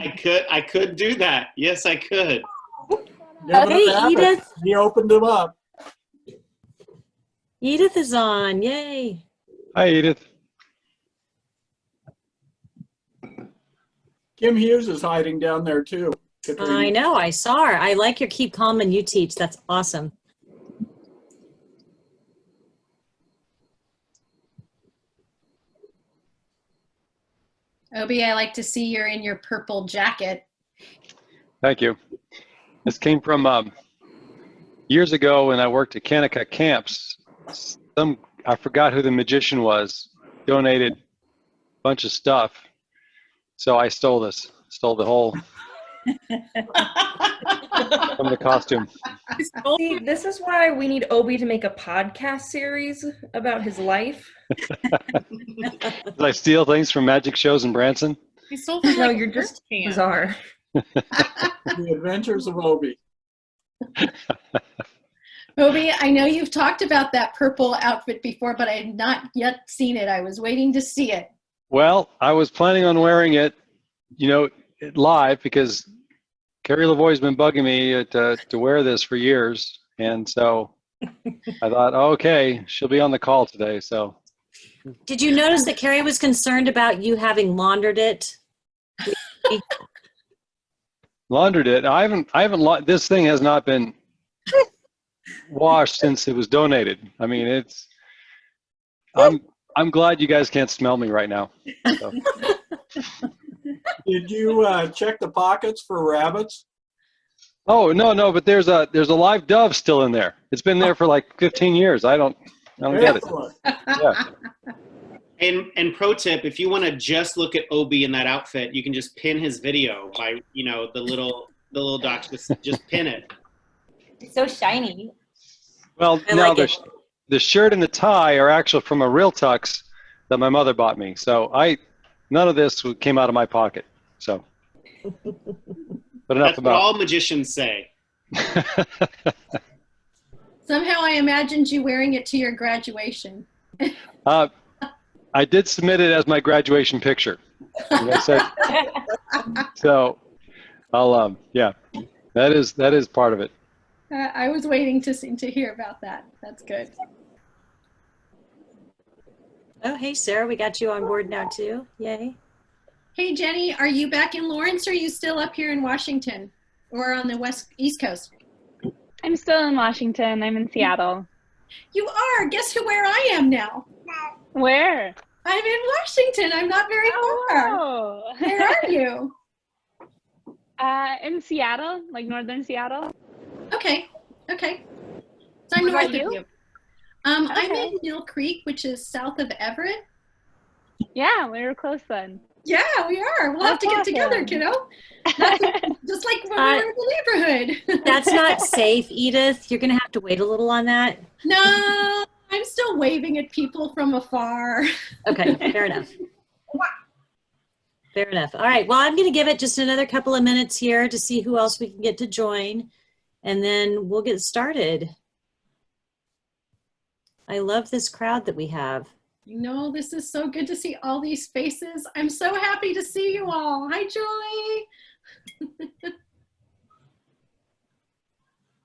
I could do that. Yes, I could. Hey, Edith. He opened them up. Edith is on. Yay. Hi, Edith. Kim Hughes is hiding down there too. Katrina. I know. I saw her. I like your Keep Calm and You Teach. That's awesome. Obi, I like to see you're in your purple jacket. Thank you. This came from years ago when I worked at Kanaka Camps. I forgot who the magician was, donated a bunch of stuff. So I stole the whole from the costume. See, this is why we need Obi to make a podcast series about his life. Did I steal things from magic shows in Branson? You stole from No, like you're just camp. bizarre. The Adventures of Obi. Obi, I know you've talked about that purple outfit before, but I had not yet seen it. I was waiting to see it. Well, I was planning on wearing it, live because Carrie Lavoie's been bugging me to wear this for years. And so I thought, okay, she'll be on the call today. So Did you notice that Carrie was concerned about you having laundered it? laundered it. I haven't, this thing has not been washed since it was donated. I mean, I'm glad you guys can't smell me right now. So. Did you check the pockets for rabbits? Oh, no, but there's a live dove still in there. It's been there for like 15 years. I don't get it. Yeah. And pro tip, if you want to just look at Obi in that outfit, you can just pin his video by, the little dots, just pin it. It's so shiny. Well, I now like the shirt and the tie are actually from a real tux that my mother bought me. So none of this came out of my pocket. So, but enough That's about. what all magicians say. Somehow I imagined you wearing it to your graduation. I did submit it as my graduation picture. Like I said, so I'll that is part of it. I was waiting to hear about that. That's good. Oh, hey, Sarah, we got you on board now too. Yay. Hey, Jenny, are you back in Lawrence or are you still up here in Washington or on the East Coast? I'm still in Washington. I'm in Seattle. You are. Guess where I am now? Where? I'm in Washington. I'm not very far. Oh. Where are you? In Seattle, like northern Seattle. Okay. So I'm What north about of you? you. I'm Okay. in Mill Creek, which is south of Everett. Yeah, we were close then. Yeah, we are. We'll have to get That's together, awesome. kiddo. Just like when we were in the neighborhood. That's not safe, Edith. You're going to have to wait a little on that. No, I'm still waving at people from afar. Okay, fair enough. Fair enough. All right, well, I'm going to give it just another couple of minutes here to see who else we can get to join, and then we'll get started. I love this crowd that we have. No, this is so good to see all these faces. I'm so happy to see you all. Hi, Joy.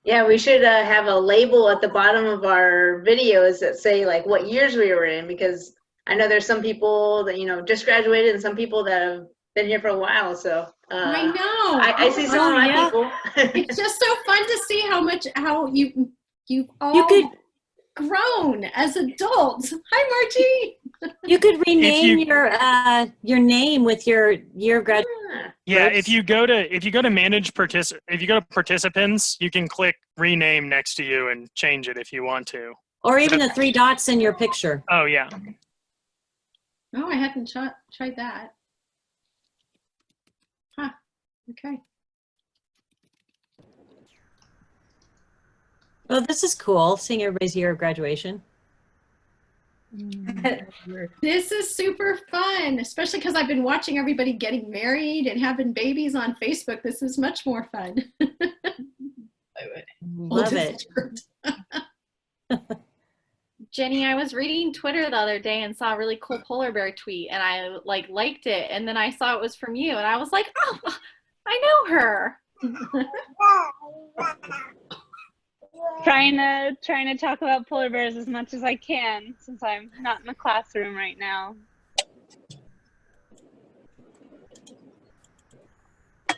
Yeah, we should have a label at the bottom of our videos that say like what years we were in, because I know there's some people that just graduated and some people that have been here for a while. So I know. I see some of my yeah. people. It's just so fun to see how you've all You could grown as adults. Hi, Margie. you could rename your name with your year of graduation. Yeah, Oops. if you go to participants, you can click rename next to you and change it if you want to. Or even the 3 dots in your picture. Oh yeah. Oh, I hadn't tried that. Huh. Okay. Oh, this is cool, seeing everybody's year of graduation. This is super fun, especially because I've been watching everybody getting married and having babies on Facebook. This is much more fun. Love it. Jenny, I was reading Twitter the other day and saw a really cool polar bear tweet, and I liked it, and then I saw it was from you, and I was like, oh, I know her. Trying to talk about polar bears as much as I can since I'm not in the classroom right now. Oh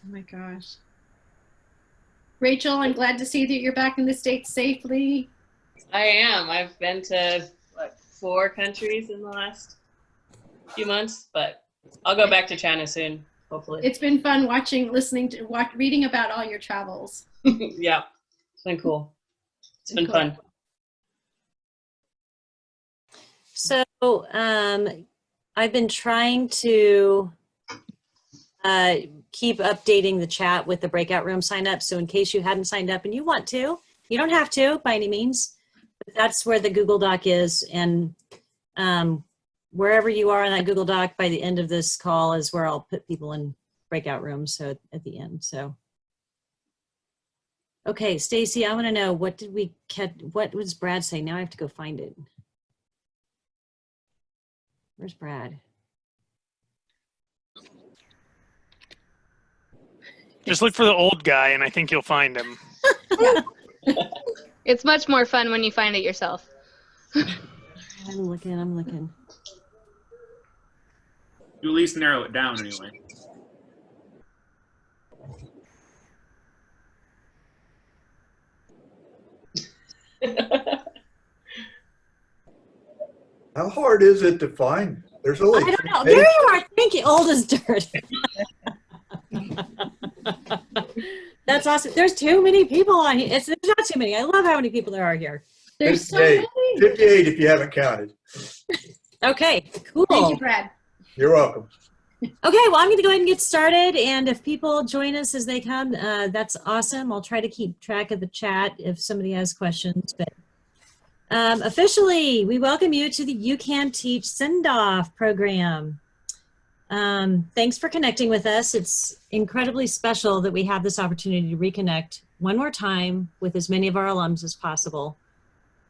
my gosh. Rachel, I'm glad to see that you're back in the States safely. I am. I've been to, what, 4 countries in the last few months, but I'll go back to China soon, hopefully. It's been fun reading about all your travels. Yeah, it's been cool. It's been fun. So I've been trying to keep updating the chat with the breakout room sign up. So in case you hadn't signed up and you want to, you don't have to by any means, but that's where the Google Doc is. And wherever you are in that Google Doc by the end of this call is where I'll put people in breakout rooms. So at the end, so. Okay, Stacy, I want to know, what did we catch? What was Brad saying? Now I have to go find it. Where's Brad? Just look for the old guy, and I think you'll find him. It's much more fun when you find it yourself. I'm looking. You at least narrow it down anyway. How hard is it to find? There's only. I don't know. There you are. Thank you. Old as dirt. That's awesome. There's too many people on here. There's not too many. I love how many people there are here. There's 58. 58 if you haven't counted. Okay, cool. Thank you, Brad. You're welcome. Okay, well, I'm going to go ahead and get started. And if people join us as they come, that's awesome. I'll try to keep track of the chat if somebody has questions. But officially, we welcome you to the UKanTeach SendOff program. Thanks for connecting with us. It's incredibly special that we have this opportunity to reconnect one more time with as many of our alums as possible.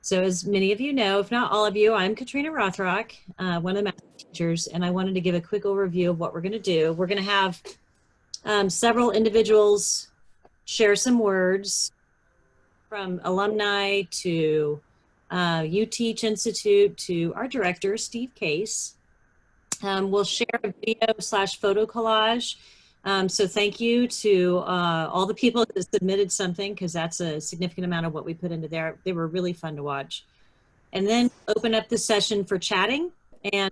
So as many of you know, if not all of you, I'm Katrina Rothrock, one of the math teachers, and I wanted to give a quick overview of what we're going to do. We're going to have several individuals share some words, from alumni to UKanTeach Institute to our director, Steve Case. We'll share a video / photo collage. So thank you to all the people that submitted something, because that's a significant amount of what we put into there. They were really fun to watch. And then open up the session for chatting, and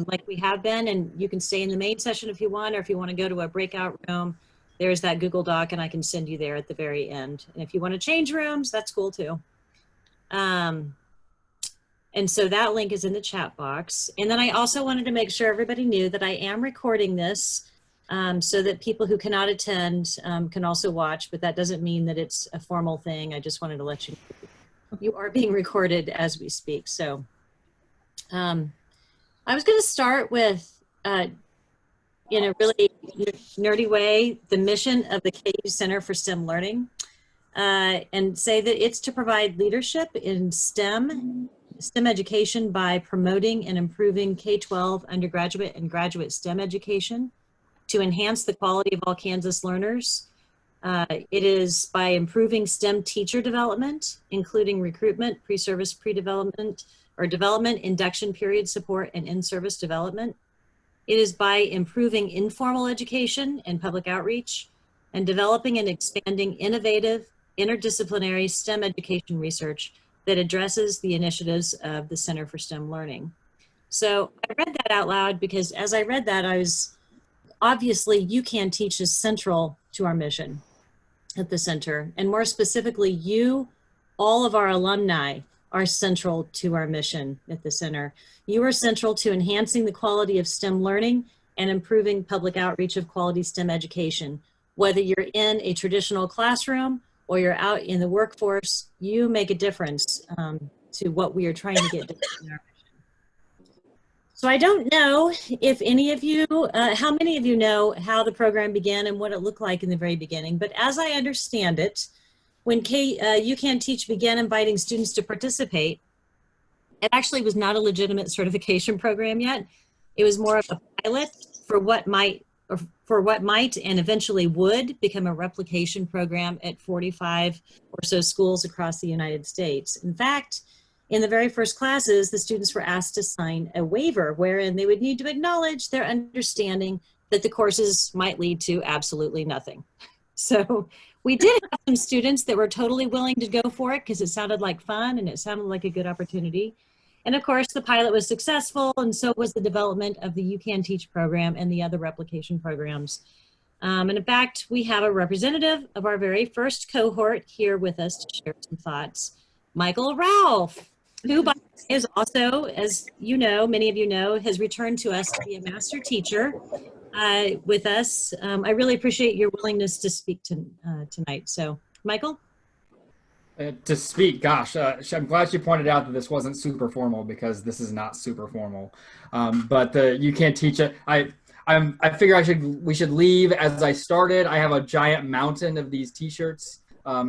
like we have been, and you can stay in the main session if you want, or if you want to go to a breakout room, there's that Google Doc, and I can send you there at the very end. And if you want to change rooms, that's cool too. And so that link is in the chat box. And then I also wanted to make sure everybody knew that I am recording this so that people who cannot attend can also watch, but that doesn't mean that it's a formal thing. I just wanted to let you know you are being recorded as we speak. So I was going to start with, in a really nerdy way, the mission of the KU Center for STEM Learning, and say that it's to provide leadership in STEM education by promoting and improving K-12 undergraduate and graduate STEM education to enhance the quality of all Kansas learners. It is by improving STEM teacher development, including recruitment, pre-service, pre-development, or development, induction period support, and in-service development. It is by improving informal education and public outreach, and developing and expanding innovative, interdisciplinary STEM education research that addresses the initiatives of the Center for STEM Learning. So I read that out loud because as I read that, I was, obviously UKanTeach is central to our mission at the center. And more specifically, you, all of our alumni, are central to our mission at the center. You are central to enhancing the quality of STEM learning and improving public outreach of quality STEM education. Whether you're in a traditional classroom or you're out in the workforce, you make a difference to what we are trying to get done in our mission. So I don't know if any of you, how many of you know how the program began and what it looked like in the very beginning, but as I understand it, when UKanTeach began inviting students to participate, it actually was not a legitimate certification program yet. It was more of a pilot for what might and eventually would become a replication program at 45 or so schools across the United States. In fact, in the very first classes, the students were asked to sign a waiver wherein they would need to acknowledge their understanding that the courses might lead to absolutely nothing. So we did have some students that were totally willing to go for it because it sounded like fun and it sounded like a good opportunity. And of course, the pilot was successful, and so was the development of the UKanTeach program and the other replication programs. And in fact, we have a representative of our very first cohort here with us to share some thoughts, Michael Ralph, who is also, as you know, many of you know, has returned to us to be a master teacher with us. I really appreciate your willingness to speak tonight. So, Michael? To speak, gosh, I'm glad you pointed out that this wasn't super formal, because this is not super formal. But UKanTeach it. I figure we should leave as I started. I have a giant mountain of these T-shirts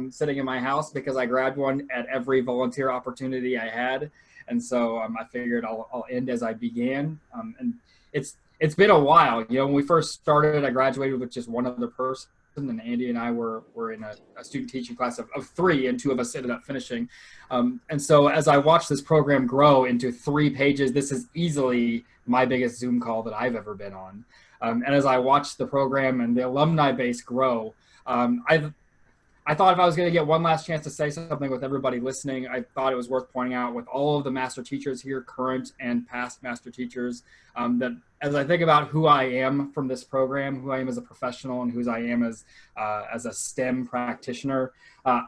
sitting in my house because I grabbed one at every volunteer opportunity I had, and so I figured I'll end as I began. And it's been a while. You know, when we first started, I graduated with just one other person. And Andy and I were in a student teaching class of 3, and 2 of us ended up finishing. And so as I watched this program grow into 3 pages, this is easily my biggest Zoom call that I've ever been on. And as I watched the program and the alumni base grow, I thought if I was going to get one last chance to say something with everybody listening, I thought it was worth pointing out with all of the master teachers here, current and past master teachers, that as I think about who I am from this program, who I am as a professional, and who I am as a STEM practitioner, I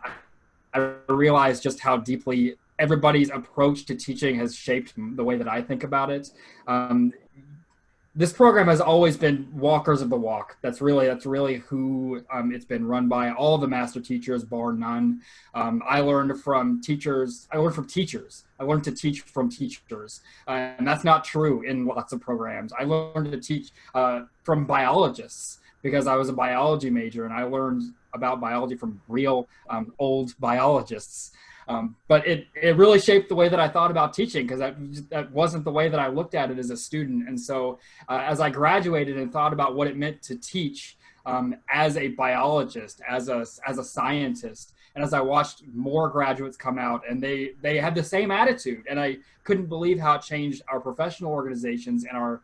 realized just how deeply everybody's approach to teaching has shaped the way that I think about it. This program has always been walkers of the walk. That's really who it's been run by. All the master teachers, bar none. I learned from teachers. I learned to teach from teachers, and that's not true in lots of programs. I learned to teach from biologists because I was a biology major, and I learned about biology from real old biologists. But it really shaped the way that I thought about teaching, because that wasn't the way that I looked at it as a student. And so as I graduated and thought about what it meant to teach as a biologist, as a scientist, and as I watched more graduates come out, and they had the same attitude, and I couldn't believe how it changed our professional organizations and our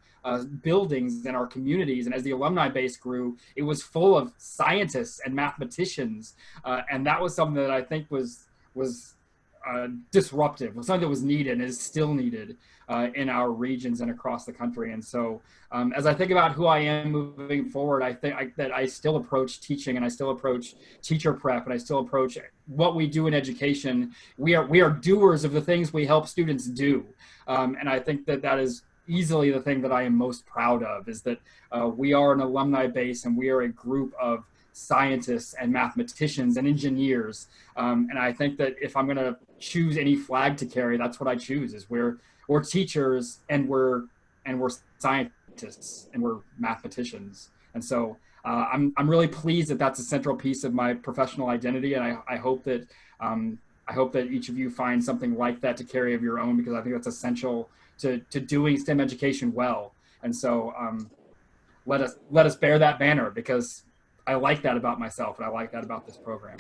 buildings and our communities. And as the alumni base grew, it was full of scientists and mathematicians, and that was something that I think was disruptive, was something that was needed and is still needed in our regions and across the country. And so as I think about who I am moving forward, I think that I still approach teaching, and I still approach teacher prep, and I still approach what we do in education. We are doers of the things we help students do. And I think that is easily the thing that I am most proud of, is that we are an alumni base, and we are a group of scientists and mathematicians and engineers, and I think that if I'm going to choose any flag to carry, that's what I choose. Is we're teachers, and we're scientists, and we're mathematicians. And so I'm really pleased that that's a central piece of my professional identity, and I hope that each of you find something like that to carry of your own, because I think that's essential to doing STEM education well. And so let us bear that banner, because I like that about myself, and I like that about this program.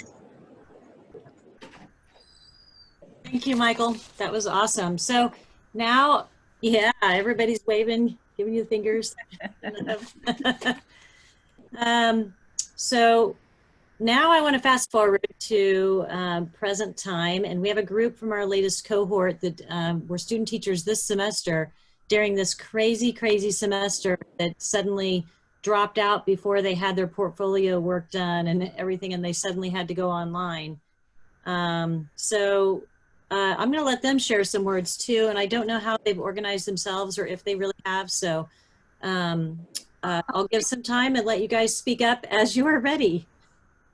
Thank you, Michael. That was awesome. So now, yeah, everybody's waving, giving you the fingers. So now I want to fast forward to present time, and we have a group from our latest cohort that were student teachers this semester during this crazy semester that suddenly dropped out before they had their portfolio work done and everything, and they suddenly had to go online. So I'm going to let them share some words too, and I don't know how they've organized themselves or if they really have, so I'll give some time and let you guys speak up as you are ready.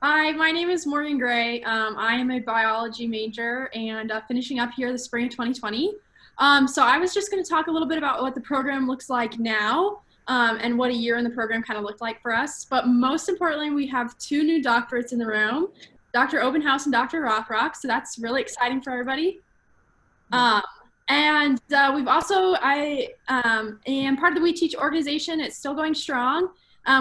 Hi, my name is Morgan Gray. I am a biology major and finishing up here the spring of 2020. So I was just going to talk a little bit about what the program looks like now. And what a year in the program kind of looked like for us. But most importantly, we have 2 new doctorates in the room. Dr. Obenhouse and Dr. Rothrock, so that's really exciting for everybody. And we've also, I am part of the We Teach organization. It's still going strong.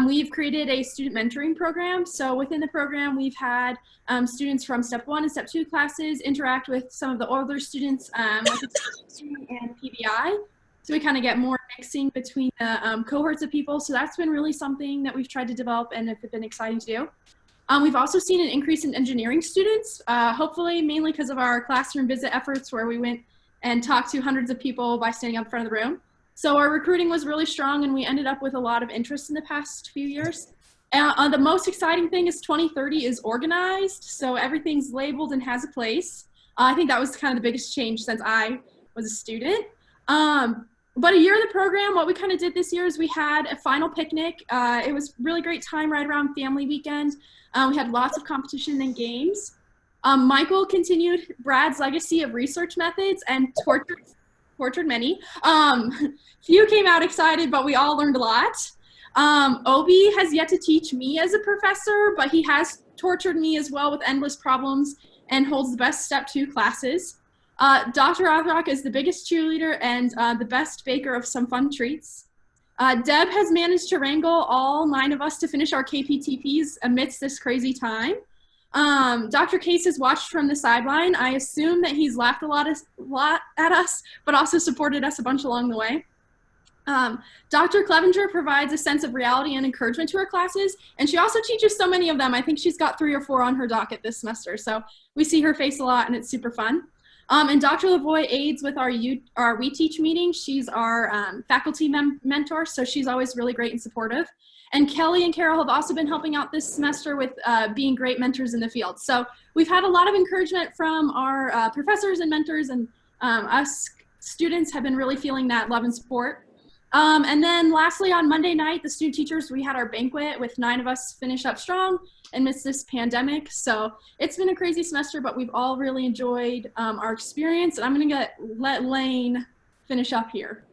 We've created a student mentoring program. So within the program, we've had students from Step 1 and Step 2 classes interact with some of the older students like and PBI. So we kind of get more mixing between the cohorts of people. So that's been really something that we've tried to develop and it's been exciting to do. We've also seen an increase in engineering students, hopefully mainly because of our classroom visit efforts where we went and talked to hundreds of people by standing up in front of the room. So our recruiting was really strong and we ended up with a lot of interest in the past few years. The most exciting thing is 2030 is organized, so everything's labeled and has a place. I think that was kind of the biggest change since I was a student. But a year of the program, what we kind of did this year is we had a final picnic. It was a really great time right around family weekend. We had lots of competition and games. Michael continued Brad's legacy of research methods and tortured many. Few came out excited, but we all learned a lot. Obi has yet to teach me as a professor, but he has tortured me as well with endless problems and holds the best Step 2 classes. Dr. Rothrock is the biggest cheerleader and the best baker of some fun treats. Deb has managed to wrangle all 9 of us to finish our KPTPs amidst this crazy time. Dr. Case has watched from the sideline. I assume that he's laughed a lot at us, but also supported us a bunch along the way. Dr. Clevenger provides a sense of reality and encouragement to her classes, and she also teaches so many of them. I think she's got 3 or 4 on her docket this semester, so we see her face a lot, and it's super fun. And Dr. Lavoie aids with our We Teach meeting. She's our faculty mentor, so she's always really great and supportive. And Kelly and Carol have also been helping out this semester with being great mentors in the field. So we've had a lot of encouragement from our professors and mentors, and us students have been really feeling that love and support. And then lastly, on Monday night, the student teachers, we had our banquet with 9 of us finish up strong amidst this pandemic. So it's been a crazy semester, but we've all really enjoyed our experience. And I'm gonna let Lane finish up here.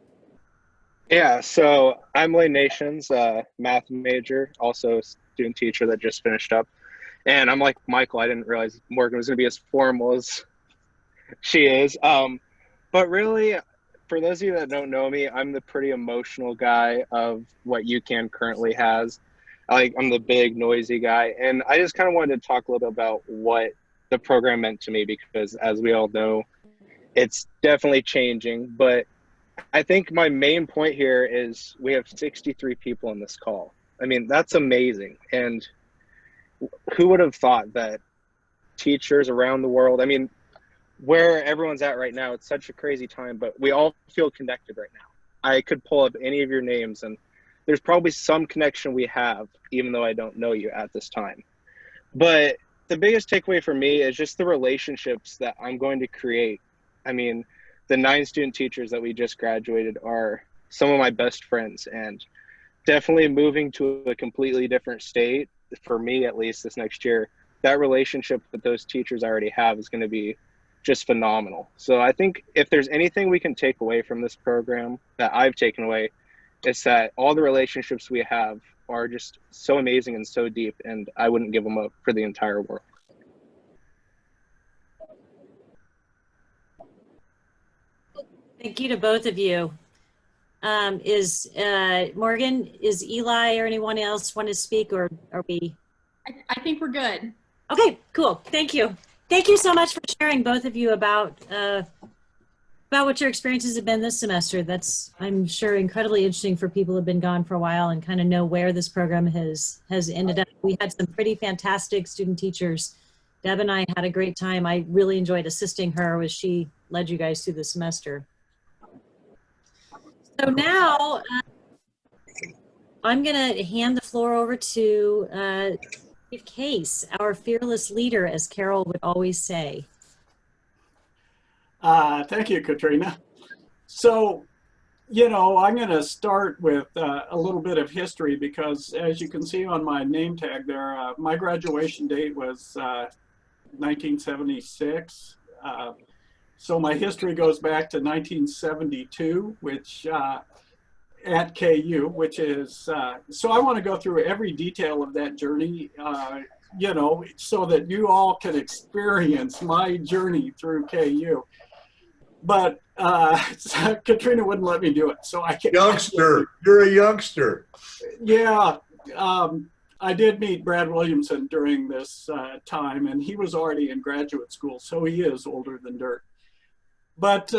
Yeah, so I'm Lane Nations, math major, also student teacher that just finished up. And I'm like Michael, I didn't realize Morgan was gonna be as formal as she is. But really, for those of you that don't know me, I'm the pretty emotional guy of what UCAN currently has. I'm the big, noisy guy. And I just kind of wanted to talk a little bit about what the program meant to me, because as we all know, it's definitely changing. But I think my main point here is we have 63 people on this call. I mean, that's amazing. And who would have thought that teachers around the world, I mean, where everyone's at right now, it's such a crazy time, but we all feel connected right now. I could pull up any of your names and there's probably some connection we have, even though I don't know you at this time. But the biggest takeaway for me is just the relationships that I'm going to create. I mean, the 9 student teachers that we just graduated are some of my best friends, and definitely moving to a completely different state, for me at least this next year, that relationship that those teachers I already have is going to be just phenomenal. So I think if there's anything we can take away from this program that I've taken away, it's that all the relationships we have are just so amazing and so deep, and I wouldn't give them up for the entire world. Thank you to both of you. Morgan, is Eli or anyone else want to speak, or are we? I think we're good. Okay, cool. Thank you. Thank you so much for sharing, both of you, about what your experiences have been this semester. That's, I'm sure, incredibly interesting for people who have been gone for a while and kind of know where this program has ended up. We had some pretty fantastic student teachers. Deb and I had a great time. I really enjoyed assisting her as she led you guys through the semester. So now I'm going to hand the floor over to Steve Case, our fearless leader, as Carol would always say. Thank you, Katrina. So, you know, I'm going to start with a little bit of history, because as you can see on my name tag there, my graduation date was 1976. So my history goes back to 1972, which at KU, which is, so I want to go through every detail of that journey you know, so that you all can experience my journey through KU. But Katrina wouldn't let me do it, so I can't. Youngster, you're a youngster. Yeah, I did meet Brad Williamson during this time, and he was already in graduate school, so he is older than dirt. But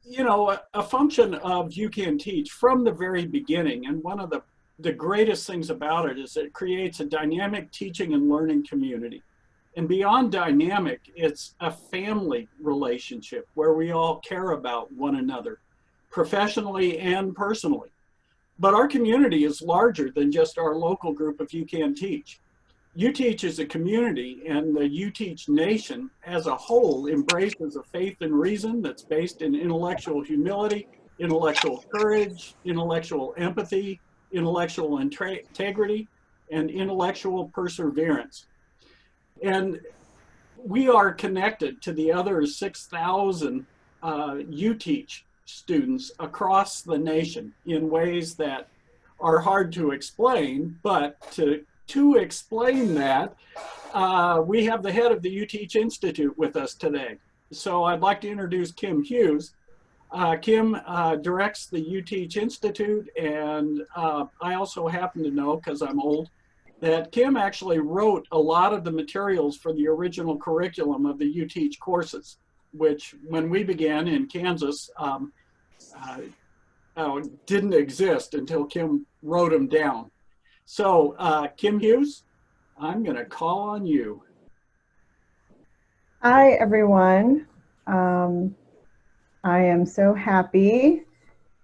you know, a function of UKanTeach from the very beginning, and one of the greatest things about it is it creates a dynamic teaching and learning community. And beyond dynamic, it's a family relationship where we all care about one another, professionally and personally. But our community is larger than just our local group of UKanTeach. UTeach is a community, and the UTeach nation as a whole embraces a faith and reason that's based in intellectual humility, intellectual courage, intellectual empathy, intellectual integrity, and intellectual perseverance. And we are connected to the other 6,000 UTeach students across the nation in ways that are hard to explain, but to explain that, we have the head of the UTeach Institute with us today. So I'd like to introduce Kim Hughes. Kim directs the UTeach Institute, and I also happen to know, because I'm old, that Kim actually wrote a lot of the materials for the original curriculum of the UTeach courses, which when we began in Kansas, didn't exist until Kim wrote them down. So Kim Hughes, I'm going to call on you. Hi, everyone. I am so happy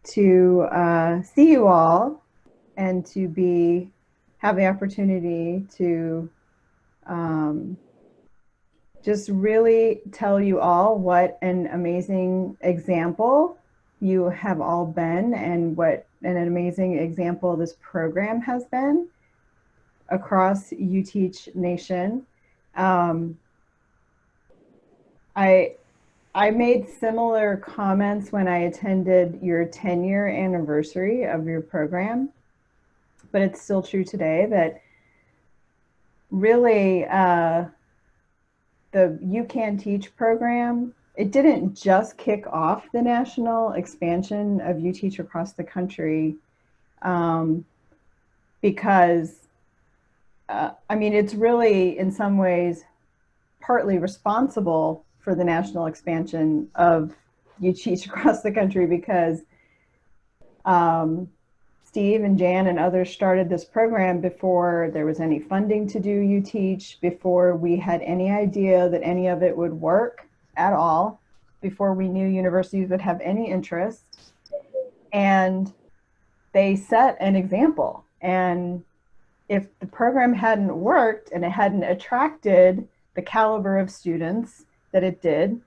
to see you all and to have the opportunity to just really tell you all what an amazing example you have all been, and what an amazing example this program has been across UTeach Nation. I made similar comments when I attended your 10-year anniversary of your program, but it's still true today that really the UKanTeach program, it didn't just kick off the national expansion of UTeach across the country, because I mean, it's really in some ways partly responsible for the national expansion of UTeach across the country, because Steve and Jan and others started this program before there was any funding to do UTeach, before we had any idea that any of it would work at all, before we knew universities would have any interest. And they set an example. And if the program hadn't worked and it hadn't attracted the caliber of students that it did,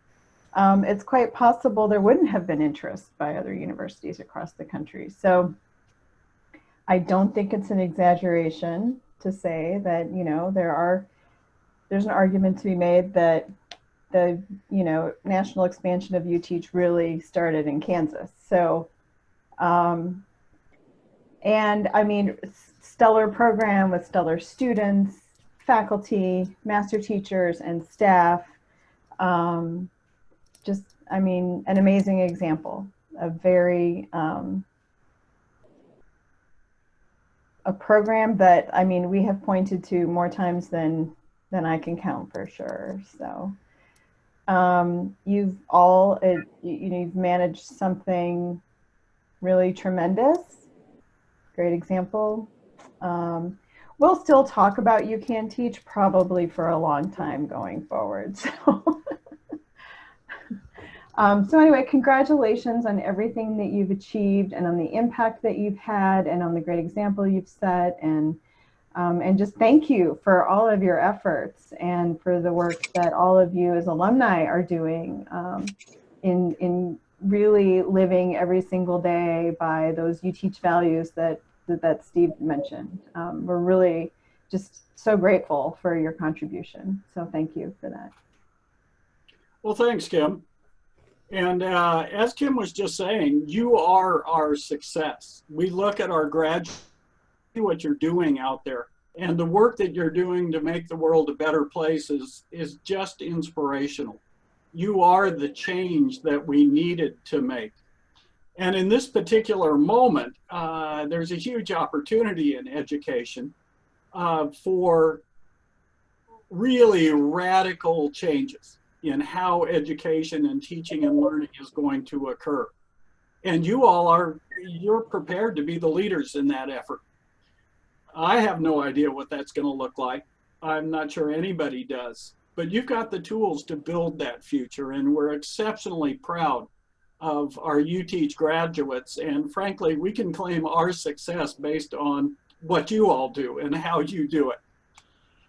it's quite possible there wouldn't have been interest by other universities across the country. So I don't think it's an exaggeration to say that, you know, there's an argument to be made that the, you know, national expansion of UTeach really started in Kansas. So, and I mean, stellar program with stellar students, faculty, master teachers, and staff. Just, I mean, an amazing example, a very, a program that, I mean, we have pointed to more times than I can count for sure. So you've all, you know, you've managed something really tremendous. Great example. We'll still talk about UKanTeach probably for a long time going forward. So anyway, congratulations on everything that you've achieved and on the impact that you've had and on the great example you've set, and just thank you for all of your efforts and for the work that all of you as alumni are doing in really living every single day by those UTeach values that Steve mentioned. We're really just so grateful for your contribution. So thank you for that. Well, thanks, Kim. And as Kim was just saying, you are our success. We look at our graduates, what you're doing out there And the work that you're doing to make the world a better place is just inspirational. You are the change that we needed to make. And in this particular moment, there's a huge opportunity in education for really radical changes in how education and teaching and learning is going to occur. And you all you're prepared to be the leaders in that effort. I have no idea what that's going to look like. I'm not sure anybody does. But you've got the tools to build that future, and we're exceptionally proud of our UTeach graduates. And frankly, we can claim our success based on what you all do and how you do it.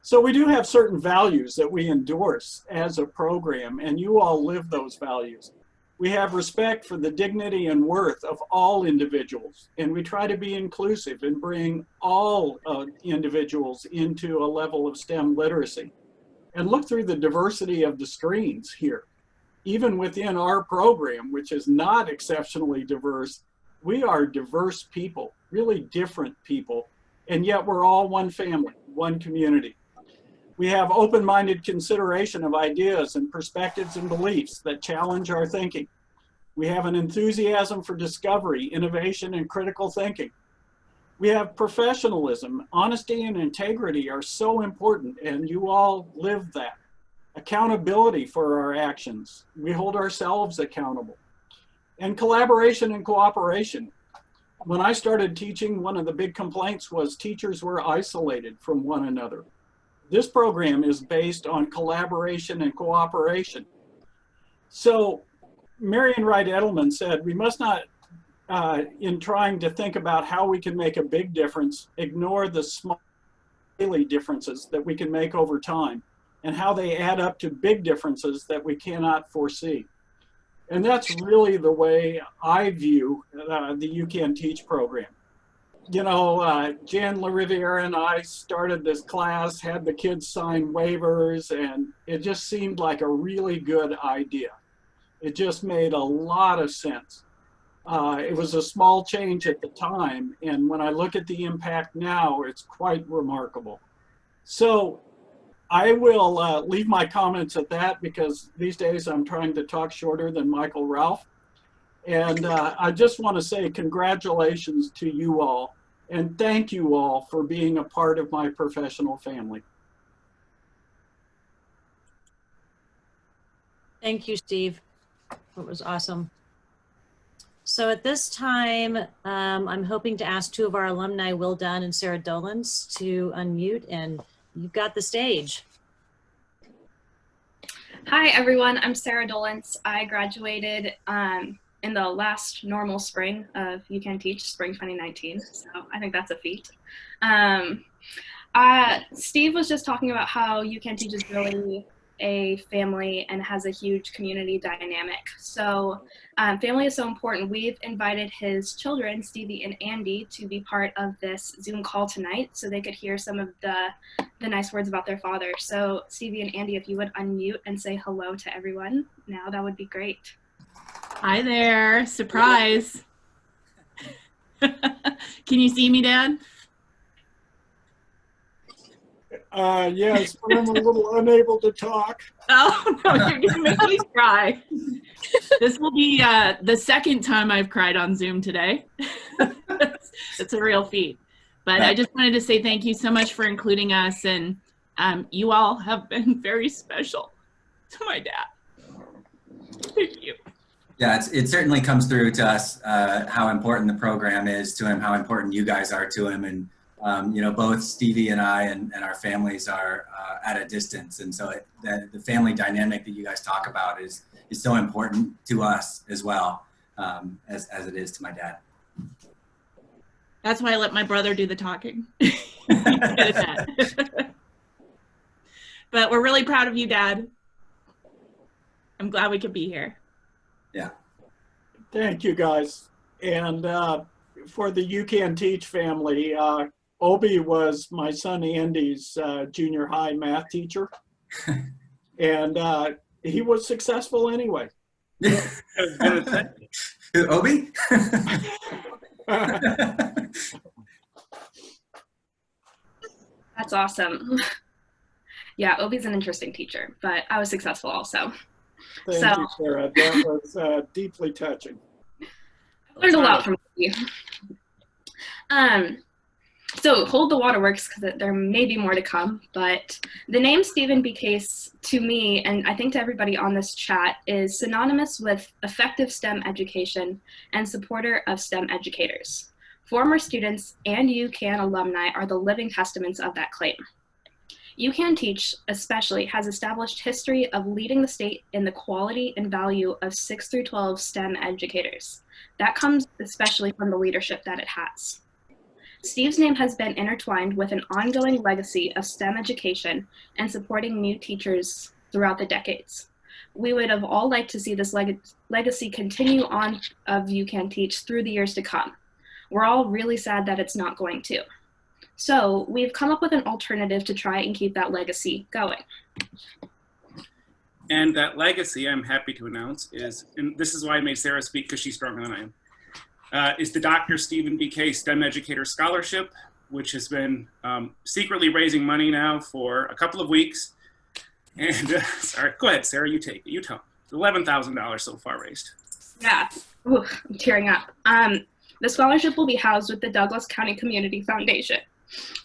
So we do have certain values that we endorse as a program, and you all live those values. We have respect for the dignity and worth of all individuals, and we try to be inclusive and bring all individuals into a level of STEM literacy. And look through the diversity of the screens here. Even within our program, which is not exceptionally diverse, we are diverse people, really different people, and yet we're all one family, one community. We have open-minded consideration of ideas and perspectives and beliefs that challenge our thinking. We have an enthusiasm for discovery, innovation, and critical thinking. We have professionalism. Honesty and integrity are so important, and you all live that. Accountability for our actions. We hold ourselves accountable. And collaboration and cooperation. When I started teaching, one of the big complaints was teachers were isolated from one another. This program is based on collaboration and cooperation. So Marian Wright Edelman said, we must not, in trying to think about how we can make a big difference, ignore the small daily differences that we can make over time and how they add up to big differences that we cannot foresee. And that's really the way I view the UKanTeach program. You know, Jan LaRiviere and I started this class, had the kids sign waivers, and it just seemed like a really good idea. It just made a lot of sense. It was a small change at the time, and when I look at the impact now, it's quite remarkable. So I will leave my comments at that because these days I'm trying to talk shorter than Michael Ralph. And I just want to say congratulations to you all, and thank you all for being a part of my professional family. Thank you, Steve. It was awesome. So at this time, I'm hoping to ask two of our alumni, Will Dunn and Sarah Dolans, to unmute, and you've got the stage. Hi, everyone. I'm Sarah Dolans. I graduated in the last normal spring of UKanTeach, spring 2019. So I think that's a feat. Steve was just talking about how UKanTeach is really a family and has a huge community dynamic. So family is so important. We've invited his children, Stevie and Andy, to be part of this Zoom call tonight so they could hear some of the nice words about their father. So Stevie and Andy, if you would unmute and say hello to everyone now, that would be great. Hi there, surprise. Can you see me, Dad? Yes, but I'm a little unable to talk. Oh, no, you're going to make me cry. This will be the second time I've cried on Zoom today. It's a real feat. But I just wanted to say thank you so much for including us, and you all have been very special to my dad. Thank you. Yeah, it certainly comes through to us how important the program is to him, how important you guys are to him, and you know, both Stevie and I and our families are at a distance, and so the family dynamic that you guys talk about is so important to us as well as it is to my dad. That's why I let my brother do the talking. But we're really proud of you, Dad. I'm glad we could be here. Yeah. Thank you, guys. And for the UKanTeach family, Obi was my son Andy's junior high math teacher. And he was successful anyway. Obi? That's awesome. Yeah, Obi's an interesting teacher, but I was successful also. Thank you, Sarah. That was deeply touching. I learned a lot from you. So hold the waterworks because there may be more to come, but the name Stephen B. Case to me, and I think to everybody on this chat, is synonymous with effective STEM education and supporter of STEM educators. Former students and UCAN alumni are the living testaments of that claim. UKanTeach especially has established history of leading the state in the quality and value of 6 through 12 STEM educators. That comes especially from the leadership that it has. Steve's name has been intertwined with an ongoing legacy of STEM education and supporting new teachers throughout the decades. We would have all liked to see this legacy continue on of UKanTeach through the years to come. We're all really sad that it's not going to. So we've come up with an alternative to try and keep that legacy going. And that legacy, I'm happy to announce, is, and this is why I made Sarah speak because she's stronger than I am, is the Dr. Stephen B. Case STEM Educator Scholarship, which has been secretly raising money now for a couple of weeks. And sorry, go ahead, Sarah, you take it. You tell me. $11,000 so far raised. Yeah, ooh, I'm tearing up. The scholarship will be housed with the Douglas County Community Foundation.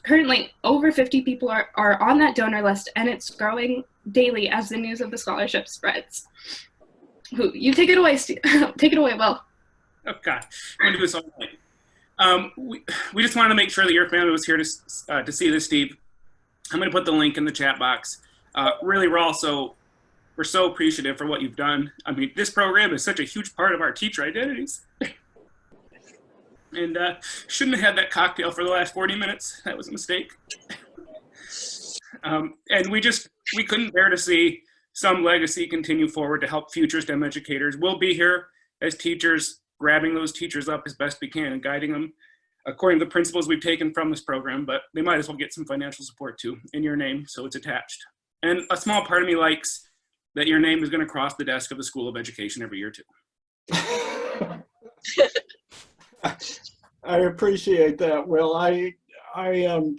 Currently, over 50 people are on that donor list, and it's growing daily as the news of the scholarship spreads. Ooh, you take it away, Steve. Take it away, Will. Oh, God. I'm going to do this all night. We just wanted to make sure that your family was here to see this, Steve. I'm going to put the link in the chat box. Really, we're so appreciative for what you've done. I mean, this program is such a huge part of our teacher identities. And shouldn't have had that cocktail for the last 40 minutes. That was a mistake. And we couldn't bear to see some legacy continue forward to help future STEM educators. We'll be here as teachers, grabbing those teachers up as best we can and guiding them according to the principles we've taken from this program, but they might as well get some financial support too in your name, so it's attached. And a small part of me likes that your name is going to cross the desk of the School of Education every year too. I appreciate that, Will. I am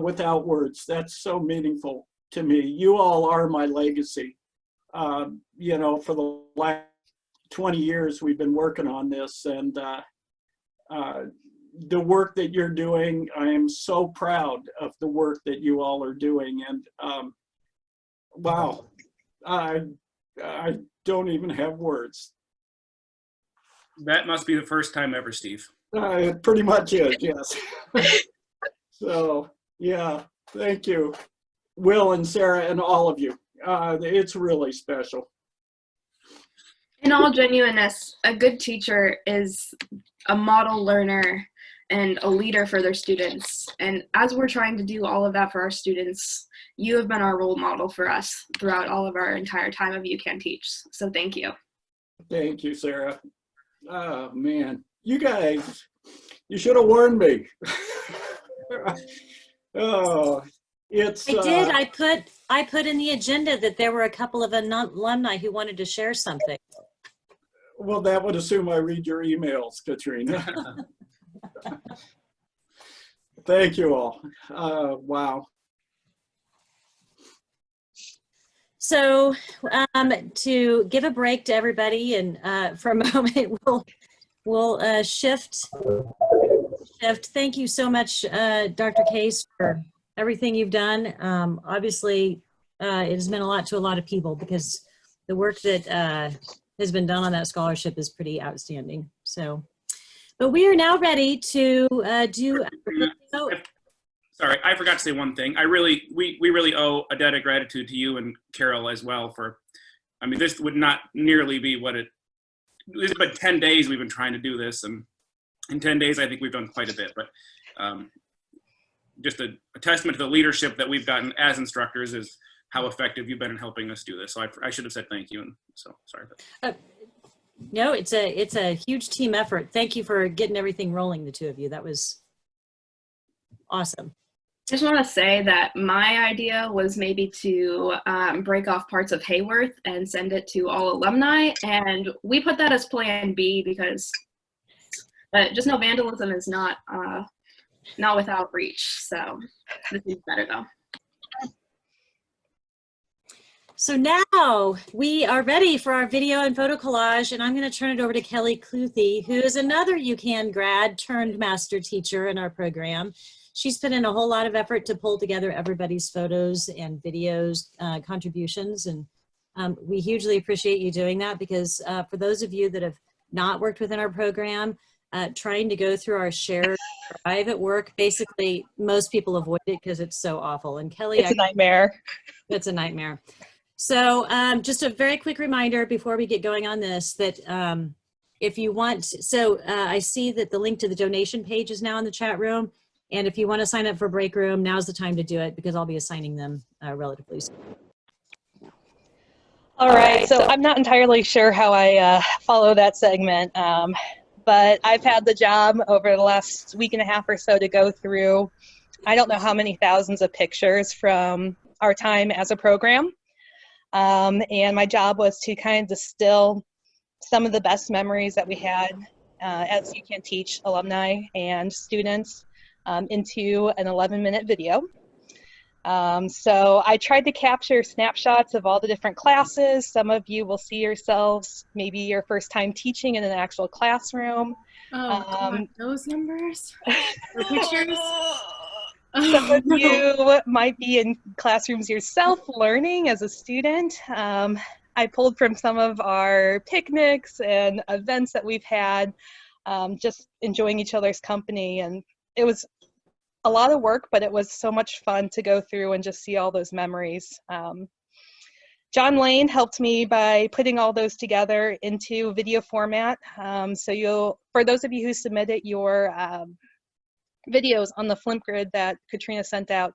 without words. That's so meaningful to me. You all are my legacy. You know, for the last 20 years we've been working on this, and the work that you're doing, I am so proud of the work that you all are doing. And wow, I don't even have words. That must be the first time ever, Steve. It pretty much is, yes. So, yeah, thank you, Will and Sarah and all of you. It's really special. In all genuineness, a good teacher is a model learner and a leader for their students. And as we're trying to do all of that for our students, you have been our role model for us throughout all of our entire time of UKanTeach. So thank you. Thank you, Sarah. Oh, man. You guys, you should have warned me. Oh, it's. I did. I put in the agenda that there were a couple of alumni who wanted to share something. Well, that would assume I read your emails, Katrina. Thank you all. Wow. So to give a break to everybody, and for a moment, we'll shift. Thank you so much, Dr. Case, for everything you've done. Obviously, it has meant a lot to a lot of people because the work that has been done on that scholarship is pretty outstanding. So, but we are now ready to do. Sorry, I forgot to say one thing. We really owe a debt of gratitude to you and Carol as well for, I mean, this would not nearly be what it's been 10 days we've been trying to do this, and in 10 days I think we've done quite a bit, but just a testament to the leadership that we've gotten as instructors is how effective you've been in helping us do this. So I should have said thank you, and so sorry about that. No, it's a huge team effort. Thank you for getting everything rolling, the two of you. That was awesome. I just want to say that my idea was maybe to break off parts of Hayworth and send it to all alumni, and we put that as plan B because just no vandalism is not without reach. So This is better though. So now we are ready for our video and photo collage, and I'm going to turn it over to Kelly Cluthy, who is another UCAN grad turned master teacher in our program. She's put in a whole lot of effort to pull together everybody's photos and videos, contributions, and we hugely appreciate you doing that, because for those of you that have not worked within our program, trying to go through our shared drive at work, basically most people avoid it because it's so awful. And Kelly, it's a nightmare. It's a nightmare. So just a very quick reminder before we get going on this, that if you want, I see that the link to the donation page is now in the chat room. And if you want to sign up for Break Room, now's the time to do it, because I'll be assigning them relatively soon. All right, so I'm not entirely sure how I follow that segment, but I've had the job over the last week and a half or so to go through, I don't know how many thousands of pictures from our time as a program. And my job was to kind of distill some of the best memories that we had as UKanTeach alumni and students into an 11-minute video. So I tried to capture snapshots of all the different classes. Some of you will see yourselves, maybe your first time teaching in an actual classroom. Oh, God, those numbers? The pictures? Some of you might be in classrooms yourself learning as a student. I pulled from some of our picnics and events that we've had, just enjoying each other's company. And it was a lot of work, but it was so much fun to go through and just see all those memories. John Lane helped me by putting all those together into video format. So for those of you who submitted your videos on the Flipgrid that Katrina sent out,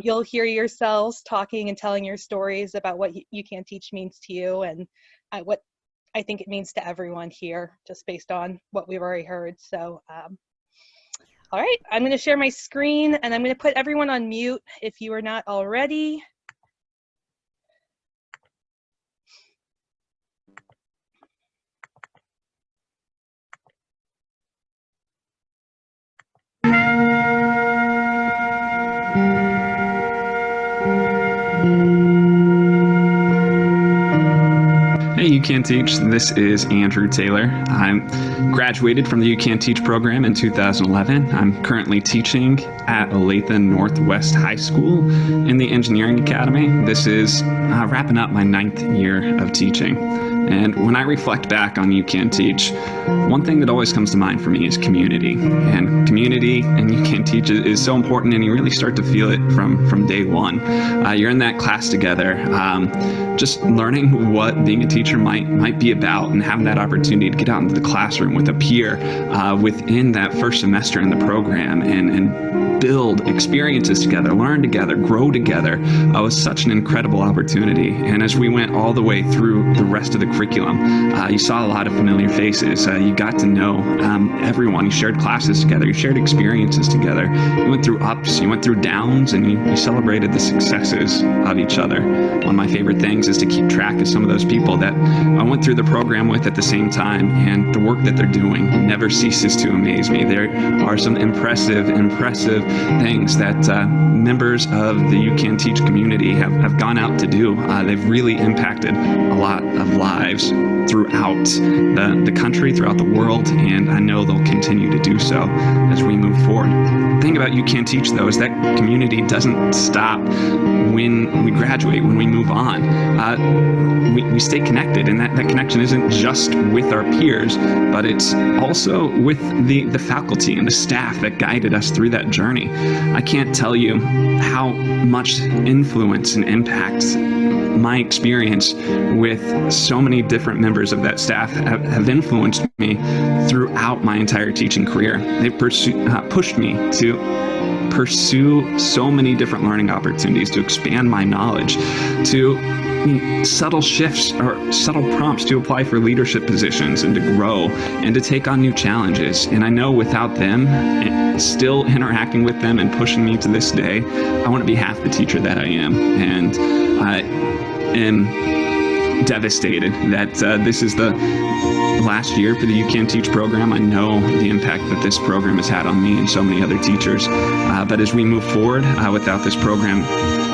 you'll hear yourselves talking and telling your stories about what UKanTeach means to you and what I think it means to everyone here, just based on what we've already heard. So, all right, I'm going to share my screen and I'm going to put everyone on mute if you are not already. Hey UKanTeach, this is Andrew Taylor. I'm graduated from the UKanTeach program in 2011. I'm currently teaching at Olathe Northwest High School in the Engineering Academy. This is wrapping up my 9th year of teaching. And when I reflect back on UKanTeach, one thing that always comes to mind for me is community. And community and UKanTeach is so important, and you really start to feel it from day one. You're in that class together, just learning what being a teacher might be about, and having that opportunity to get out into the classroom with a peer within that first semester in the program and build experiences together, learn together, grow together was such an incredible opportunity. And as we went all the way through the rest of the curriculum, you saw a lot of familiar faces. You got to know everyone. You shared classes together. You shared experiences together. You went through ups, you went through downs, and you celebrated the successes of each other. One of my favorite things is to keep track of some of those people that I went through the program with at the same time, and the work that they're doing never ceases to amaze me. There are some impressive things that members of the UKanTeach community have gone out to do. They've really impacted a lot of lives throughout the country, throughout the world, and I know they'll continue to do so as we move forward. The thing about UKanTeach, though, is that community doesn't stop when we graduate, when we move on. We stay connected, and that connection isn't just with our peers, but it's also with the faculty and the staff that guided us through that journey. I can't tell you how much influence and impact my experience with so many different members of that staff have influenced me throughout my entire teaching career. They've pushed me to pursue so many different learning opportunities, to expand my knowledge, to subtle shifts or subtle prompts to apply for leadership positions and to grow and to take on new challenges. And I know without them, still interacting with them and pushing me to this day, I wouldn't be half the teacher that I am. And I am devastated that this is the last year for the UKanTeach program. I know the impact that this program has had on me and so many other teachers. But as we move forward, without this program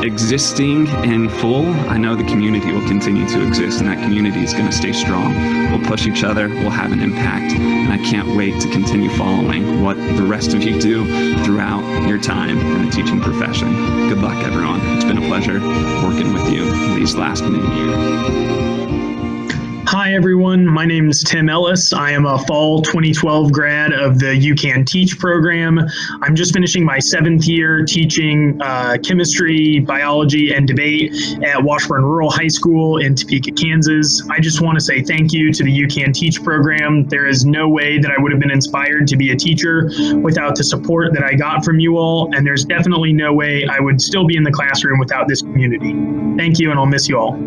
existing in full, I know the community will continue to exist, and that community is going to stay strong. We'll push each other, we'll have an impact, and I can't wait to continue following what the rest of you do throughout your time in the teaching profession. Good luck, everyone. It's been a pleasure working with you these last many years. Hi, everyone. My name is Tim Ellis. I am a fall 2012 grad of the UKanTeach program. I'm just finishing my 7th year teaching chemistry, biology, and debate at Washburn Rural High School in Topeka, Kansas. I just want to say thank you to the UKanTeach program. There is no way that I would have been inspired to be a teacher without the support that I got from you all, and there's definitely no way I would still be in the classroom without this community. Thank you, and I'll miss you all.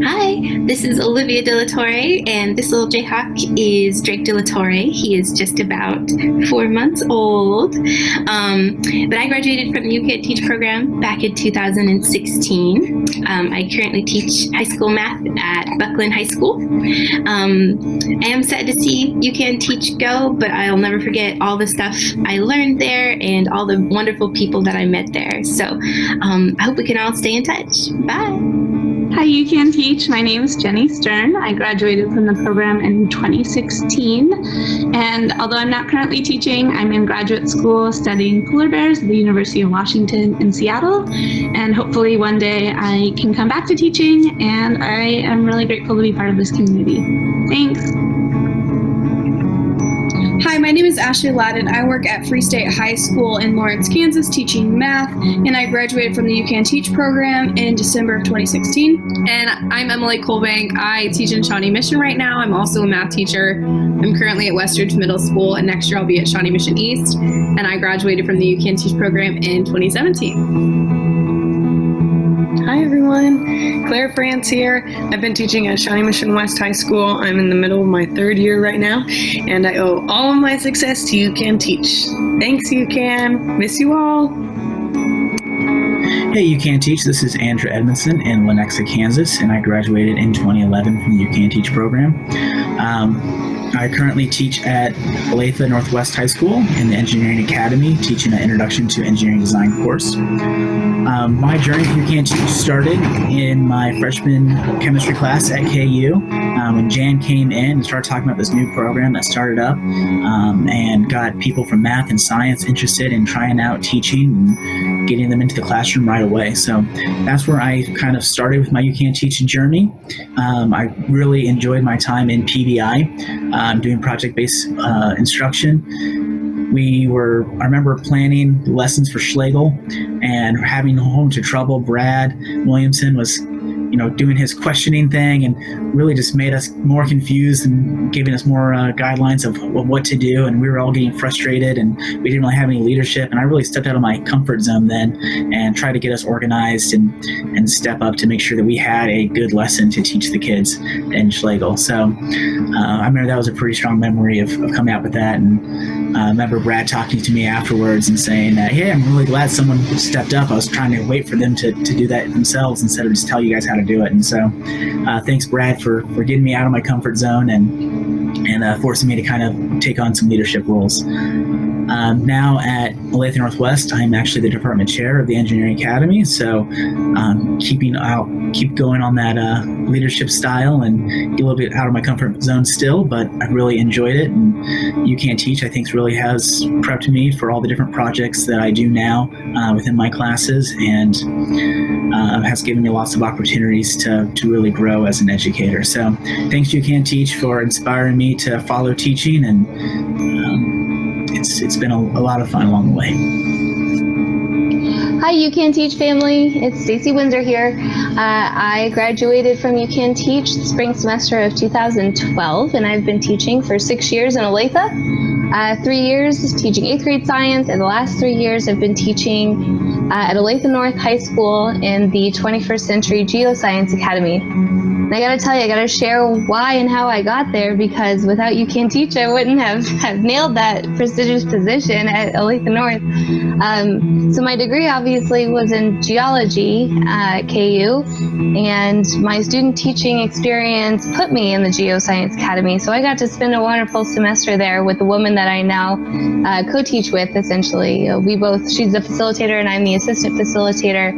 Hi, this is Olivia De La Torre, and this little Jayhawk is Drake De La Torre. He is just about 4 months old. But I graduated from the UKanTeach program back in 2016. I currently teach high school math at Buckland High School. I am sad to see UKanTeach go, but I'll never forget all the stuff I learned there and all the wonderful people that I met there. So I hope we can all stay in touch. Bye. Hi, UKanTeach. My name is Jenny Stern. I graduated from the program in 2016. And although I'm not currently teaching, I'm in graduate school studying polar bears at the University of Washington in Seattle. And hopefully one day I can come back to teaching, and I am really grateful to be part of this community. Thanks. Hi, my name is Ashley Ladden. I work at Free State High School in Lawrence, Kansas, teaching math, and I graduated from the UKanTeach program in December of 2016. And I'm Emily Colbank. I teach in Shawnee Mission right now. I'm also a math teacher. I'm currently at Westridge Middle School, and next year I'll be at Shawnee Mission East. And I graduated from the UKanTeach program in 2017. Hi everyone, Claire France here. I've been teaching at Shawnee Mission West High School. I'm in the middle of my 3rd year right now, and I owe all of my success to UKanTeach. Thanks, UKan. Miss you all. Hey, UKanTeach. This is Andrew Edmondson in Lenexa, Kansas, and I graduated in 2011 from the UKanTeach program. I currently teach at Olathe Northwest High School in the Engineering Academy, teaching an Introduction to Engineering Design course. My journey with UKanTeach started in my freshman chemistry class at KU when Jan came in and started talking about this new program that started up and got people from math and science interested in trying out teaching and getting them into the classroom right away. So that's where I kind of started with my UKanTeach journey. I really enjoyed my time in PBI. Doing project-based instruction. I remember planning lessons for Schlegel and having home to trouble. Brad Williamson was, doing his questioning thing and really just made us more confused and giving us more guidelines of what to do. And we were all getting frustrated and we didn't really have any leadership. And I really stepped out of my comfort zone then and tried to get us organized and step up to make sure that we had a good lesson to teach the kids in Schlegel. So I remember that was a pretty strong memory of coming out with that. And I remember Brad talking to me afterwards and saying that, hey, I'm really glad someone stepped up. I was trying to wait for them to do that themselves instead of just tell you guys how to do it. And so thanks, Brad, for getting me out of my comfort zone and forcing me to kind of take on some leadership roles. Now at Olathe Northwest, I'm actually the department chair of the Engineering Academy. So keep going on that leadership style and get a little bit out of my comfort zone still, but I've really enjoyed it. And UKanTeach, I think, really has prepped me for all the different projects that I do now within my classes and has given me lots of opportunities to really grow as an educator. So thanks, UKanTeach, for inspiring me to follow teaching, and it's been a lot of fun along the way. Hi, UKanTeach family. It's Stacey Windsor here. I graduated from UKanTeach the spring semester of 2012, and I've been teaching for 6 years in Olathe. 3 years teaching 8th grade science, and the last 3 years I've been teaching at Olathe North High School in the 21st Century Geoscience Academy. And I gotta tell you, I gotta share why and how I got there, because without UKanTeach, I wouldn't have nailed that prestigious position at Olathe North. So my degree obviously was in geology at KU, and my student teaching experience put me in the Geoscience Academy. So I got to spend a wonderful semester there with the woman that I now co-teach with, essentially. She's the facilitator and I'm the assistant facilitator.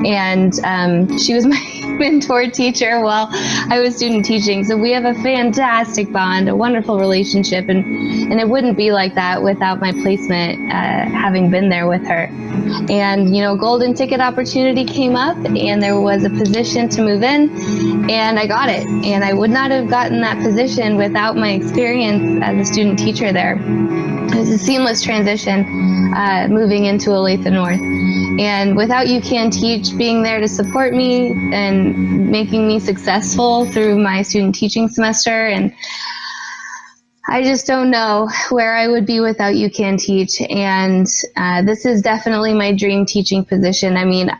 And she was my mentor teacher while I was student teaching. So we have a fantastic bond, a wonderful relationship, and it wouldn't be like that without my placement, having been there with her. And, golden ticket opportunity came up and there was a position to move in, and I got it. And I would not have gotten that position without my experience as a student teacher there. It was a seamless transition moving into Olathe North. And without UKanTeach being there to support me and making me successful through my student teaching semester, and I just don't know where I would be without UKanTeach. And this is definitely my dream teaching position. I mean,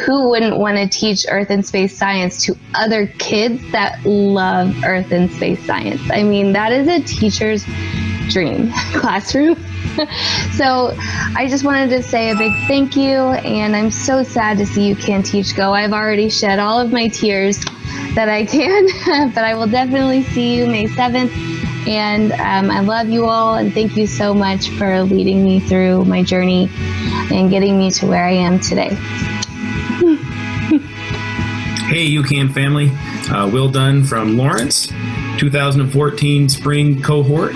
who wouldn't want to teach Earth and Space Science to other kids that love Earth and Space Science? I mean, that is a teacher's dream classroom. So I just wanted to say a big thank you, and I'm so sad to see UKanTeach go. I've already shed all of my tears that I can, but I will definitely see you May 7th. And I love you all, and thank you so much for leading me through my journey and getting me to where I am today. Hey, UCAN family. Will Dunn from Lawrence, 2014 spring cohort.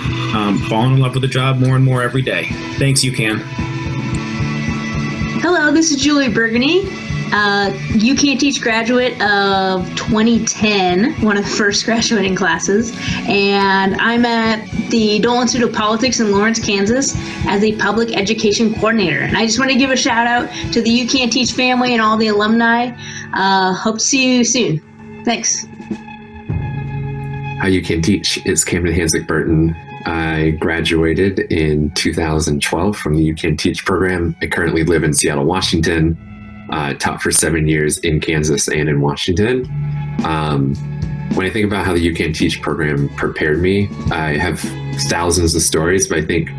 Falling in love with the job more and more every day. Thanks, UCAN. Hello, this is Julie Burgundy, UKanTeach graduate of 2010, one of the first graduating classes, and I'm at the Dole Institute of Politics in Lawrence, Kansas as a public education coordinator. And I just want to give a shout out to the UKanTeach family and all the alumni. Hope to see you soon. Thanks. Hi, UKanTeach. It's Camden Hanslick Burton. I graduated in 2012 from the UKanTeach program. I currently live in Seattle, Washington. Taught for 7 years in Kansas and in Washington. When I think about how the UKanTeach program prepared me, I have thousands of stories, but I think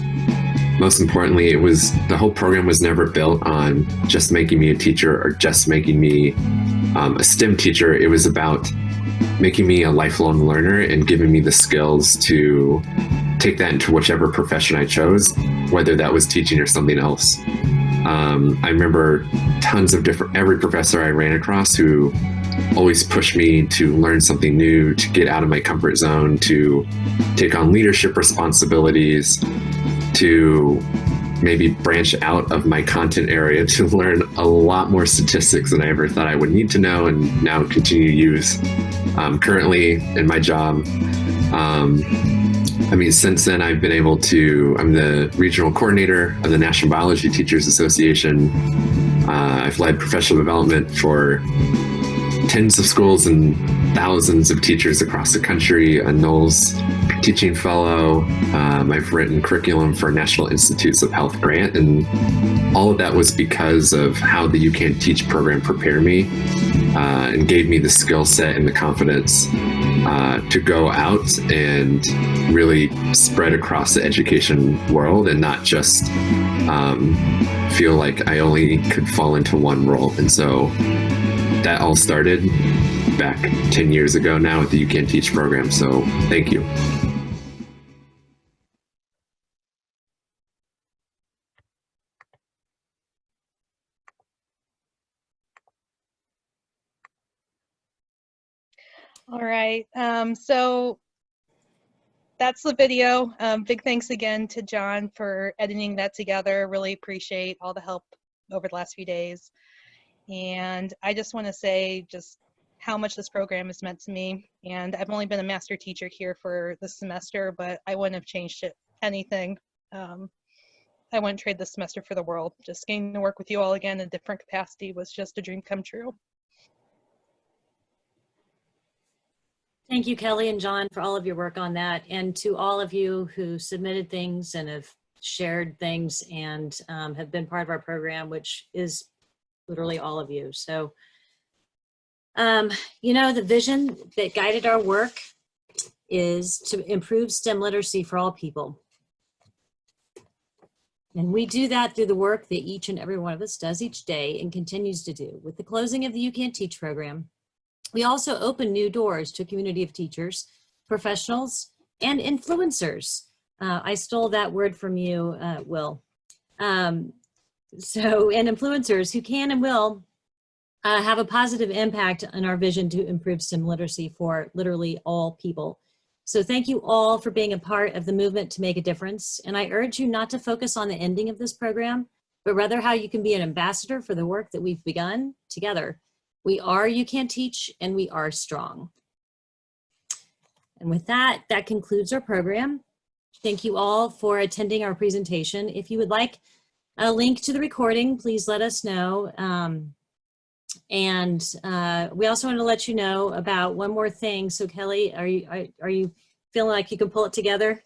most importantly, the whole program was never built on just making me a teacher or just making me a STEM teacher. It was about making me a lifelong learner and giving me the skills to take that into whichever profession I chose, whether that was teaching or something else. I remember tons of every professor I ran across who always pushed me to learn something new, to get out of my comfort zone, to take on leadership responsibilities, to maybe branch out of my content area to learn a lot more statistics than I ever thought I would need to know and now continue to use. Currently in my job, since then I've been able to, I'm the regional coordinator of the National Biology Teachers Association. I've led professional development for tens of schools and thousands of teachers across the country, a Knowles teaching fellow. I've written curriculum for National Institutes of Health grant, and all of that was because of how the UKanTeach program prepared me and gave me the skill set and the confidence to go out and really spread across the education world and not just feel like I only could fall into one role. And so that all started back 10 years ago now with the UKanTeach program. So thank you. All right, so that's the video. Big thanks again to John for editing that together. Really appreciate all the help over the last few days. And I just want to say just how much this program has meant to me. And I've only been a master teacher here for this semester, but I wouldn't have changed anything. I wouldn't trade this semester for the world. Just getting to work with you all again in a different capacity was just a dream come true. Thank you, Kelly and John, for all of your work on that, and to all of you who submitted things and have shared things and have been part of our program, which is literally all of you. So You know, the vision that guided our work is to improve STEM literacy for all people. And we do that through the work that each and every one of us does each day and continues to do. With the closing of the UKanTeach program, we also open new doors to a community of teachers, professionals, and influencers. I stole that word from you, Will. And influencers who can and will have a positive impact on our vision to improve STEM literacy for literally all people. So thank you all for being a part of the movement to make a difference. And I urge you not to focus on the ending of this program, but rather how you can be an ambassador for the work that we've begun together. We are UKanTeach, and we are strong. And with that, that concludes our program. Thank you all for attending our presentation. If you would like a link to the recording, please let us know. We also want to let you know about one more thing. So Kelly, are you feeling like you can pull it together?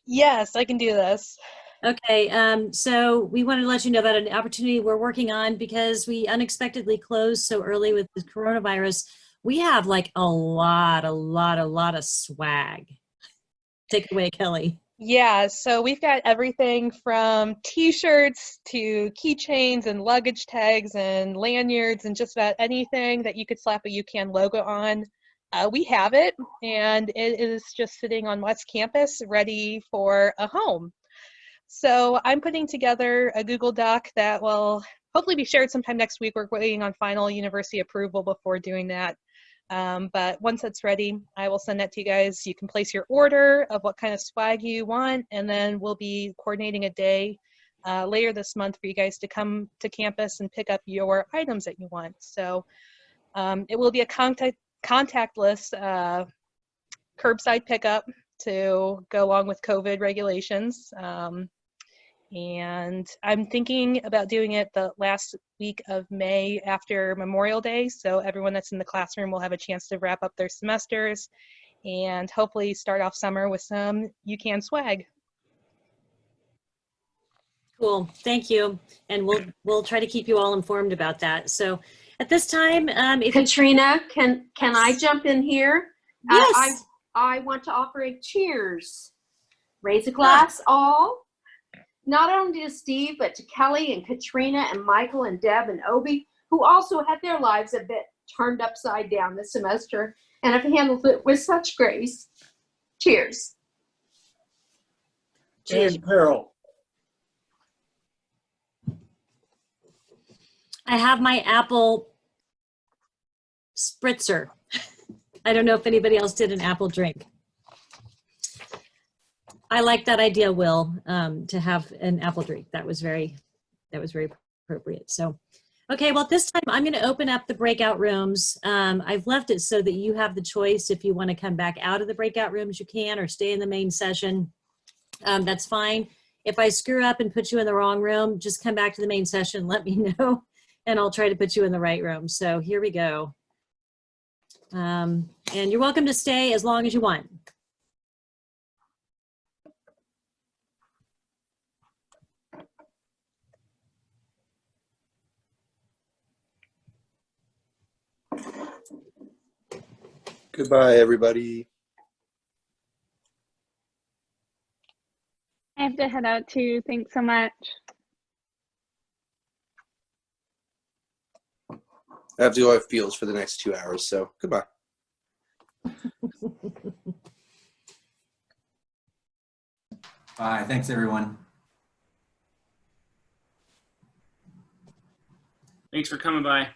Yes, I can do this. Okay, so we wanted to let you know about an opportunity we're working on because we unexpectedly closed so early with the coronavirus. We have like a lot of swag. Take it away, Kelly. Yeah, so we've got everything from t-shirts to keychains and luggage tags and lanyards and just about anything that you could slap a UCAN logo on. We have it, and it is just sitting on West Campus ready for a home. So I'm putting together a Google Doc that will hopefully be shared sometime next week. We're waiting on final university approval before doing that. But once it's ready, I will send that to you guys. You can place your order of what kind of swag you want, and then we'll be coordinating a day later this month for you guys to come to campus and pick up your items that you want. So it will be a contactless curbside pickup to go along with COVID regulations. And I'm thinking about doing it the last week of May after Memorial Day, so everyone that's in the classroom will have a chance to wrap up their semesters and hopefully start off summer with some UCAN swag. Cool, thank you. And we'll try to keep you all informed about that. So at this time, if Katrina, can I jump in here? Yes. I want to offer a cheers. Raise a glass, all. Not only to Steve, but to Kelly and Katrina and Michael and Deb and Obi, who also had their lives a bit turned upside down this semester and have handled it with such grace. Cheers. Cheers, Carol. I have my apple spritzer. I don't know if anybody else did an apple drink. I like that idea, Will, to have an apple drink. That was very appropriate. So, okay, well, at this time, I'm going to open up the breakout rooms. I've left it so that you have the choice. If you want to come back out of the breakout rooms, you can, or stay in the main session. That's fine. If I screw up and put you in the wrong room, just come back to the main session, let me know, and I'll try to put you in the right room. So here we go. And you're welcome to stay as long as you want. Goodbye, everybody. I have to head out too. Thanks so much. I have to go have fields for the next 2 hours, so goodbye. Bye. Thanks, everyone. Thanks for coming by.